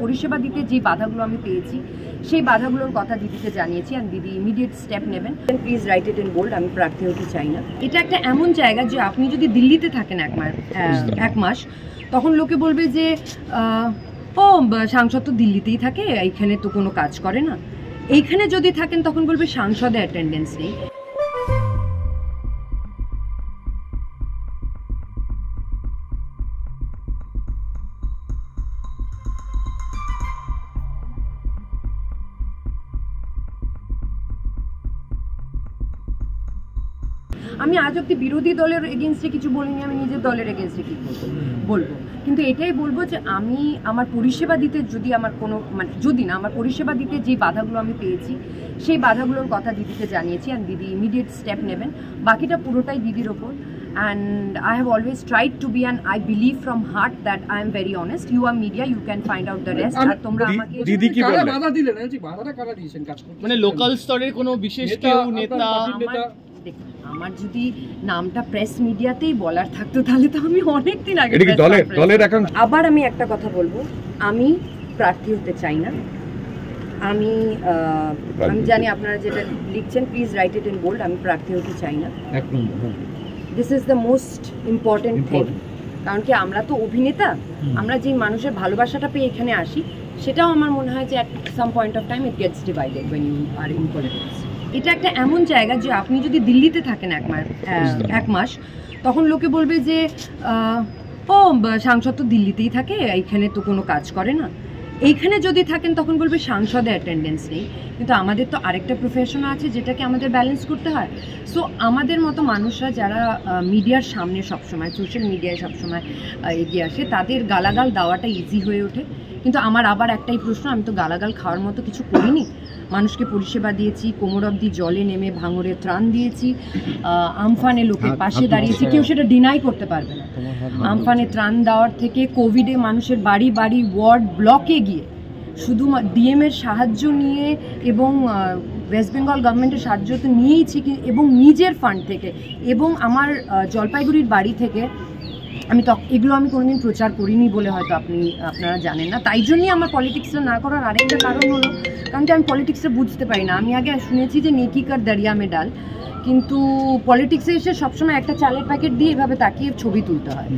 পরিষেবা দিতে যে বাধাগুলো আমি পেয়েছি সেই বাধাগুলোর কথা দিদিকে জানিয়েছি আর দিদি ইমিডিয়েট স্টেপ নেবেন। Please write it in bold, আমি প্রার্থী হতে চাই না। এটা একটা এমন জায়গা যে আপনি যদি দিল্লিতে থাকেন এক মাস তখন লোকে বলবে যে ও সাংসদ তো দিল্লিতেই থাকে, এইখানে তো কোনো কাজ করে না। এইখানে যদি থাকেন তখন বলবে সাংসদে অ্যাটেন্ডেন্স নেই। আমি আজ অব্দি বিরোধী দলের এগেনস্টে কিছু বলিনি, আমি নিজের দলের এগেনস্টে কি বলবো, কিন্তু এটাই বলবো যে আমি আমার পরিষেবা দিতে যদি আমার কোনো যদি না আমার পরিষেবা দিতে যে বাধাগুলো আমি পেয়েছি সেই বাধাগুলোর কথা দিদিকে জানিয়েছি আর দিদি ইমিডিয়েট স্টেপ নেবেন। বাকিটা পুরোটাই দিদির ওপর। And I have always tried to be, and I believe from heart that I am very honest. You are media, you can find out the rest. আর তোমরা আমাকে দিদি কি বলে বাধা দিলেন, এই যে বাধাটা কারা দিয়েছেন কাজ করতে? মানে লোকাল স্তরের কোনো বিশেষ কেউ নেতা? আমার যদি নামটা প্রেস মিডিয়াতেই বলার থাকতো তাহলে তো আমি অনেকদিন আগে আবার আমি একটা কথা বলবো, আমি প্রার্থী হতে চাই না। আমি জানি আপনারা যেটা লিখছেন, please write it in bold, আমি প্রার্থী হতে চাই না। This is the most important thing. কারণ কি আমরা তো অভিনেতা, আমরা যে মানুষের ভালোবাসাটা পেয়ে এখানে আসি সেটাও আমার মনে হয় যে at some point of time it gets divided when you are in politics. এটা একটা এমন জায়গা যে আপনি যদি দিল্লিতে থাকেন এক মাস তখন লোকে বলবে যে ও সাংসদ তো দিল্লিতেই থাকে, এইখানে তো কোনো কাজ করে না। এইখানে যদি থাকেন তখন বলবে সাংসদে অ্যাটেন্ডেন্স নেই। কিন্তু আমাদের তো আরেকটা প্রফেশন আছে যেটাকে আমাদের ব্যালেন্স করতে হয়। সো আমাদের মতো মানুষরা যারা মিডিয়ার সামনে সবসময়, সোশ্যাল মিডিয়ায় সবসময় এগিয়ে আসে, তাদের গালাগাল দেওয়াটা ইজি হয়ে ওঠে। কিন্তু আমার আবার একটাই প্রশ্ন, আমি তো গালাগাল খাওয়ার মতো কিছু করিনি। মানুষকে পরিষেবা দিয়েছি, কোমর অবধি জলে নেমে ভাঙড়ে ত্রাণ দিয়েছি, আমফানে লোকের পাশে দাঁড়িয়েছি, কেউ সেটা ডিনাই করতে পারবে না। আমফানে ত্রাণ দেওয়ার থেকে কোভিডে মানুষের বাড়ি বাড়ি ওয়ার্ড ব্লকে গিয়ে শুধু ডিএমের সাহায্য নিয়ে এবং ওয়েস্ট বেঙ্গল গভর্নমেন্টের সাহায্য তো নিয়েইছি এবং নিজের ফান্ড থেকে এবং আমার জলপাইগুড়ির বাড়ি থেকে আমি এগুলো আমি কোনোদিন প্রচার করিনি বলে হয়তো আপনারা জানেন না। তাই জন্যই আমার পলিটিক্সটা না করার আরেকটা কারণ হলো, কারণ কি আমি পলিটিক্সটা বুঝতে পারি না। আমি আগে শুনেছি যে নেকি কার দরিয়া মে ডাল, কিন্তু পলিটিক্সে এসে সবসময় একটা চালের প্যাকেট দিয়ে এভাবে তাকিয়ে ছবি তুলতে হয়।